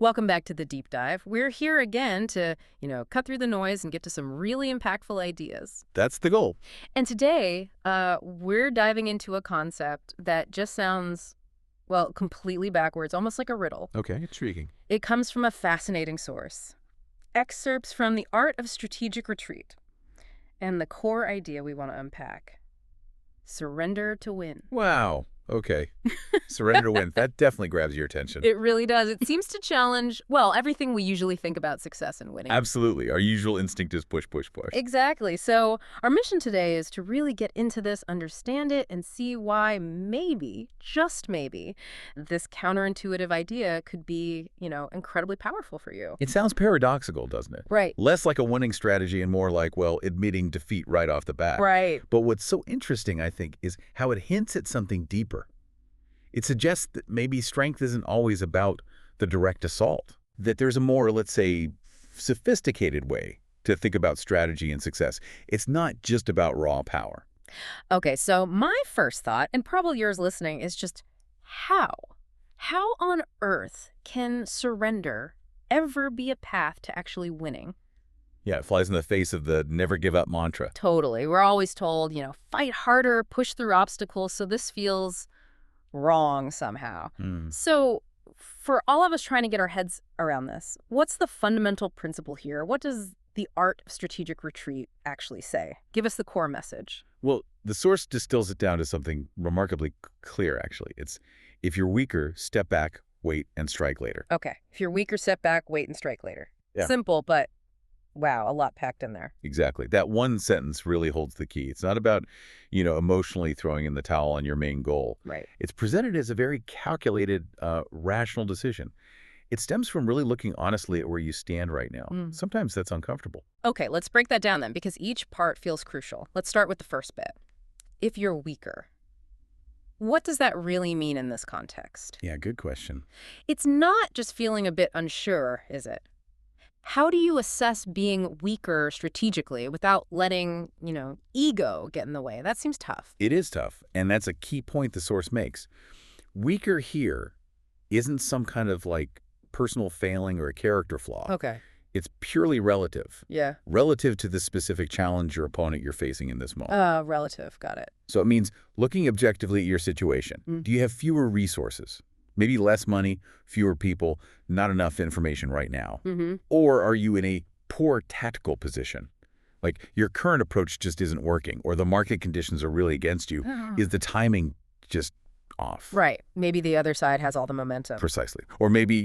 Welcome back to the deep dive. We're here again to, cut through the noise and get to some really impactful ideas. That's the goal. And today, we're diving into a concept that just sounds, well, completely backwards, almost like a riddle. Okay, intriguing. It comes from a fascinating source. Excerpts from The Art of Strategic Retreat. And the core idea we want to unpack. Surrender to win. Wow. Okay. Surrender to win. That definitely grabs your attention. It really does. It seems to challenge, well, everything we usually think about success and winning. Absolutely. Our usual instinct is push, push, push. Exactly. So our mission today is to really get into this, understand it, and see why maybe, just maybe, this counterintuitive idea could be, incredibly powerful for you. It sounds paradoxical, doesn't it? Right. Less like a winning strategy and more like, well, admitting defeat right off the bat. Right. But what's so interesting, I think, is how it hints at something deeper. It suggests that maybe strength isn't always about the direct assault, that there's a more, let's say, sophisticated way to think about strategy and success. It's not just about raw power. Okay, so my first thought, and probably yours listening, is just how? How on earth can surrender ever be a path to actually winning? Yeah, it flies in the face of the never give up mantra. Totally. We're always told, fight harder, push through obstacles, so this feels wrong somehow. So for all of us trying to get our heads around this, what's the fundamental principle here? What does the art of strategic retreat actually say? Give us the core message. Well, the source distills it down to something remarkably clear, actually. It's, if you're weaker, step back, wait, and strike later. Okay. If you're weaker, step back, wait, and strike later. Yeah. Simple, but wow, a lot packed in there. Exactly. That one sentence really holds the key. It's not about, emotionally throwing in the towel on your main goal. Right. It's presented as a very calculated, rational decision. It stems from really looking honestly at where you stand right now. Sometimes that's uncomfortable. Okay, let's break that down then, because each part feels crucial. Let's start with the first bit. If you're weaker, what does that really mean in this context? Yeah, good question. It's not just feeling a bit unsure, is it? How do you assess being weaker strategically without letting, ego get in the way? That seems tough. It is tough, and that's a key point the source makes. Weaker here isn't some kind of, personal failing or a character flaw. Okay. It's purely relative. Yeah. Relative to the specific challenge or opponent you're facing in this moment. Relative. Got it. So it means looking objectively at your situation. Do you have fewer resources? Maybe less money, fewer people, not enough information right now. Or are you in a poor tactical position? Like your current approach just isn't working, or the market conditions are really against you. Is the timing just off? Right. Maybe the other side has all the momentum. Precisely. Or maybe,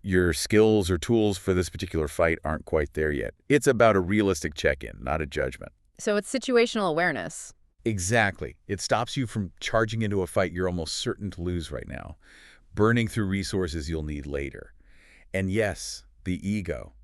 your skills or tools for this particular fight aren't quite there yet. It's about a realistic check-in, not a judgment. So it's situational awareness. Exactly. It stops you from charging into a fight you're almost certain to lose right now, burning through resources you'll need later. And yes, the ego.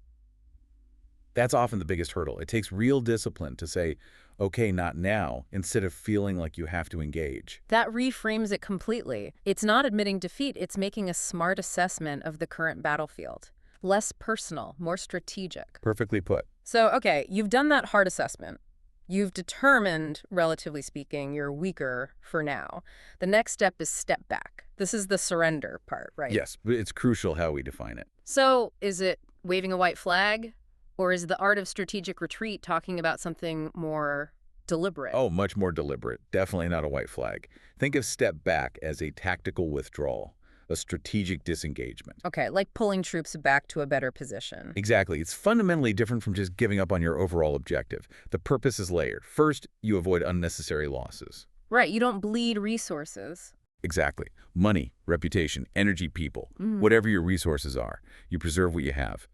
That's often the biggest hurdle. It takes real discipline to say, okay, not now, instead of feeling like you have to engage. That reframes it completely. It's not admitting defeat, it's making a smart assessment of the current battlefield. Less personal, more strategic. Perfectly put. So, okay, you've done that hard assessment. You've determined, relatively speaking, you're weaker for now. The next step is step back. This is the surrender part, right? Yes, but it's crucial how we define it. So is it waving a white flag? Or is the art of strategic retreat talking about something more deliberate? Oh, much more deliberate. Definitely not a white flag. Think of step back as a tactical withdrawal, a strategic disengagement. Okay, like pulling troops back to a better position. Exactly. It's fundamentally different from just giving up on your overall objective. The purpose is layered. First, you avoid unnecessary losses. Right, you don't bleed resources. Exactly. Money, reputation, energy, people, whatever your resources are, you preserve what you have.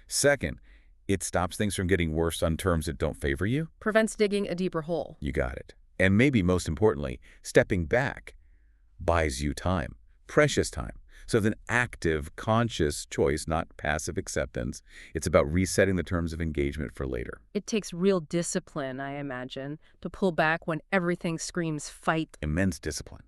Second, it stops things from getting worse on terms that don't favor you. Prevents digging a deeper hole. You got it. And maybe most importantly, stepping back buys you time, precious time. So it's an active, conscious choice, not passive acceptance. It's about resetting the terms of engagement for later. It takes real discipline, I imagine, to pull back when everything screams fight. Immense discipline.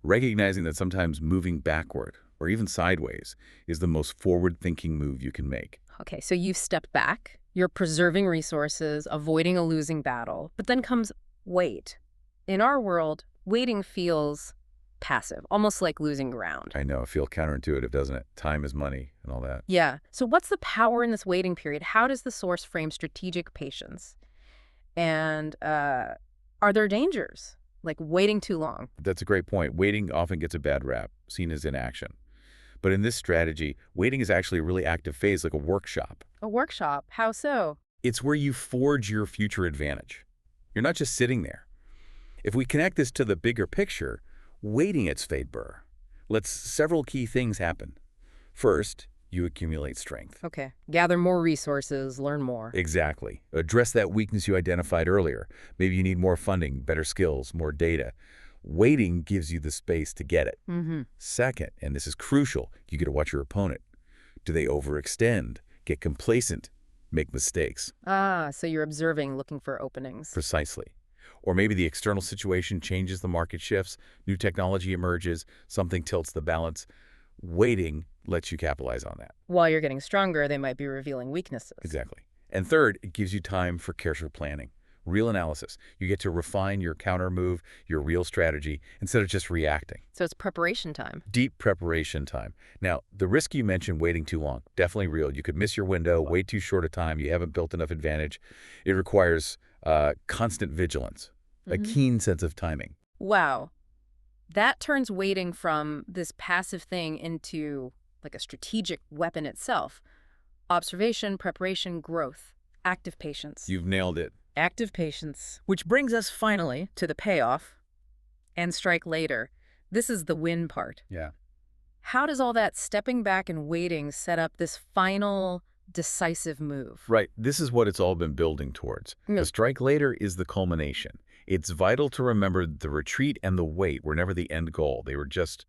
Recognizing that sometimes moving backward or even sideways is the most forward-thinking move you can make. Okay, so you've stepped back. You're preserving resources, avoiding a losing battle. But then comes wait. In our world, waiting feels passive, almost like losing ground. I know. I feel counterintuitive, doesn't it? Time is money and all that. Yeah. So what's the power in this waiting period? How does the source frame strategic patience? And are there dangers, like waiting too long? That's a great point. Waiting often gets a bad rap, seen as inaction. But in this strategy, waiting is actually a really active phase, like a workshop. A workshop? How so? It's where you forge your future advantage. You're not just sitting there. If we connect this to the bigger picture, waiting at Svedberg lets several key things happen. First, you accumulate strength. Okay. Gather more resources, learn more. Exactly. Address that weakness you identified earlier. Maybe you need more funding, better skills, more data. Waiting gives you the space to get it. Second, and this is crucial, you get to watch your opponent. Do they overextend, get complacent, make mistakes? Ah, so you're observing, looking for openings. Precisely. Or maybe the external situation changes, the market shifts, new technology emerges, something tilts the balance. Waiting lets you capitalize on that. While you're getting stronger, they might be revealing weaknesses. Exactly. And third, it gives you time for careful planning, real analysis. You get to refine your counter move, your real strategy, instead of just reacting. So it's preparation time. Deep preparation time. Now, the risk you mentioned, waiting too long, definitely real. You could miss your window, wait too short a time, you haven't built enough advantage. It requires constant vigilance, a keen sense of timing. Wow. That turns waiting from this passive thing into like a strategic weapon itself. Observation, preparation, growth, active patience. You've nailed it. Active patience. Which brings us finally to the payoff and strike later. This is the win part. Yeah. How does all that stepping back and waiting set up this final decisive move? Right. This is what it's all been building towards. The strike later is the culmination. It's vital to remember the retreat and the wait were never the end goal. They were just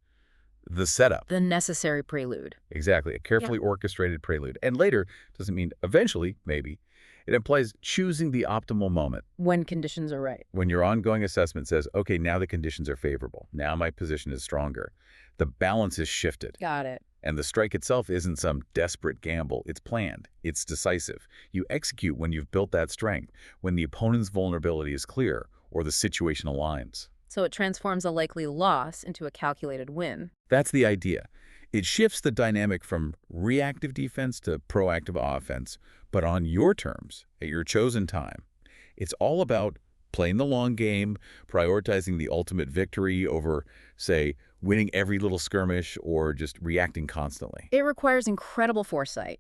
the setup. The necessary prelude. Exactly. A carefully orchestrated prelude. And later doesn't mean eventually, maybe. It implies choosing the optimal moment. When conditions are right. When your ongoing assessment says, okay, now the conditions are favorable. Now my position is stronger. The balance is shifted. Got it. And the strike itself isn't some desperate gamble. It's planned. It's decisive. You execute when you've built that strength, when the opponent's vulnerability is clear or the situation aligns. So it transforms a likely loss into a calculated win. That's the idea. It shifts the dynamic from reactive defense to proactive offense, but on your terms, at your chosen time. It's all about playing the long game, prioritizing the ultimate victory over, say, winning every little skirmish or just reacting constantly. It requires incredible foresight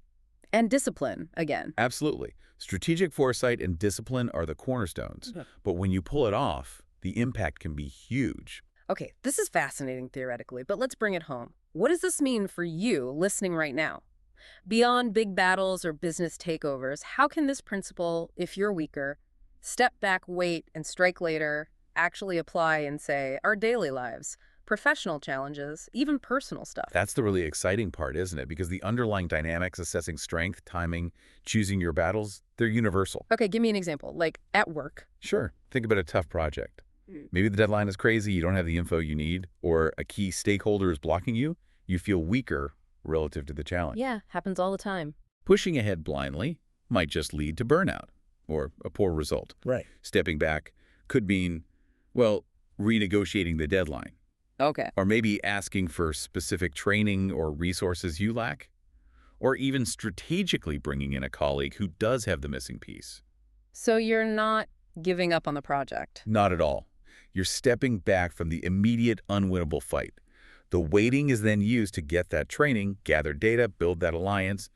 and discipline, again. Absolutely. Strategic foresight and discipline are the cornerstones, but when you pull it off, the impact can be huge. Okay, this is fascinating theoretically, but let's bring it home. What does this mean for you listening right now? Beyond big battles or business takeovers, how can this principle, if you're weaker, step back, wait, and strike later, actually apply in, say, our daily lives, professional challenges, even personal stuff? That's the really exciting part, isn't it? Because the underlying dynamics, assessing strength, timing, choosing your battles, they're universal. Okay, give me an example, like at work. Sure. Think about a tough project. Maybe the deadline is crazy, you don't have the info you need, or a key stakeholder is blocking you. You feel weaker relative to the challenge. Yeah, happens all the time. Pushing ahead blindly might just lead to burnout or a poor result. Right. Stepping back could mean, well, renegotiating the deadline. Okay. Or maybe asking for specific training or resources you lack. Or even strategically bringing in a colleague who does have the missing piece. So you're not giving up on the project? Not at all. You're stepping back from the immediate unwinnable fight. The waiting is then used to get that training, gather data, build that alliance.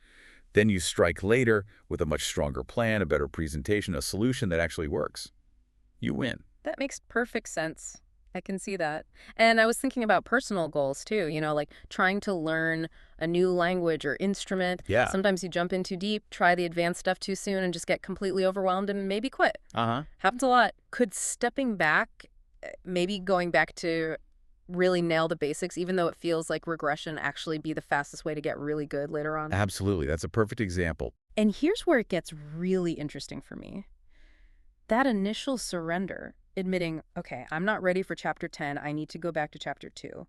Then you strike later with a much stronger plan, a better presentation, a solution that actually works. You win. That makes perfect sense. I can see that. And I was thinking about personal goals too, like trying to learn a new language or instrument. Yeah. Sometimes you jump in too deep, try the advanced stuff too soon, and just get completely overwhelmed and maybe quit. Happens a lot. Could stepping back, maybe going back to really nail the basics, even though it feels like regression, actually be the fastest way to get really good later on? Absolutely. That's a perfect example. And here's where it gets really interesting for me. That initial surrender, admitting, okay, I'm not ready for chapter 10, I need to go back to chapter 2.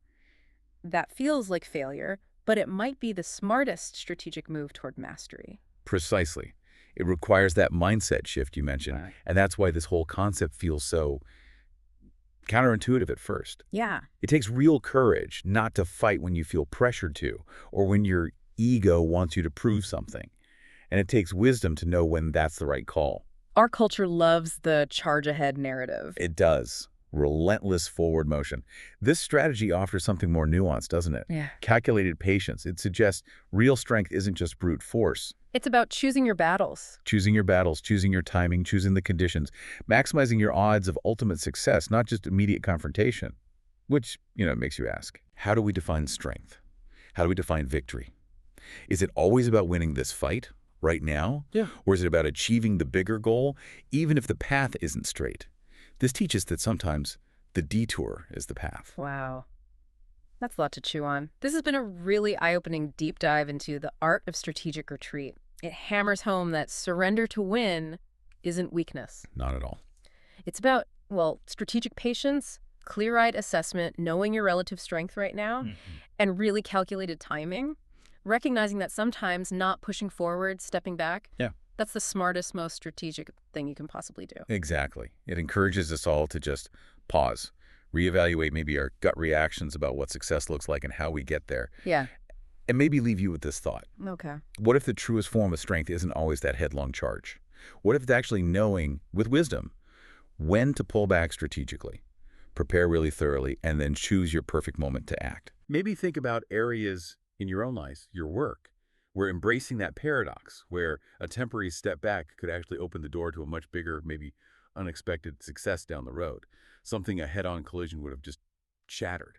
That feels like failure, but it might be the smartest strategic move toward mastery. Precisely. It requires that mindset shift you mentioned, Right. and that's why this whole concept feels so Counterintuitive at first. Yeah. It takes real courage not to fight when you feel pressured to, or when your ego wants you to prove something. And it takes wisdom to know when that's the right call. Our culture loves the charge ahead narrative. It does. Relentless forward motion. This strategy offers something more nuanced, doesn't it? Yeah. Calculated patience. It suggests real strength isn't just brute force. It's about choosing your battles. Choosing your battles, choosing your timing, choosing the conditions, maximizing your odds of ultimate success, not just immediate confrontation. Which, makes you ask, how do we define strength? How do we define victory? Is it always about winning this fight right now? Yeah. Or is it about achieving the bigger goal, even if the path isn't straight? This teaches that sometimes the detour is the path. Wow. That's a lot to chew on. This has been a really eye-opening deep dive into the art of strategic retreat. It hammers home that surrender to win isn't weakness. Not at all. It's about, strategic patience, clear-eyed assessment, knowing your relative strength right now, and really calculated timing, recognizing that sometimes not pushing forward, stepping back, that's the smartest, most strategic thing you can possibly do. Exactly. It encourages us all to just pause, reevaluate maybe our gut reactions about what success looks like and how we get there. Yeah. And maybe leave you with this thought. Okay. What if the truest form of strength isn't always that headlong charge? What if it's actually knowing, with wisdom, when to pull back strategically, prepare really thoroughly, and then choose your perfect moment to act? Maybe think about areas in your own life, your work, where embracing that paradox, where a temporary step back could actually open the door to a much bigger, maybe unexpected success down the road, something a head-on collision would have just shattered.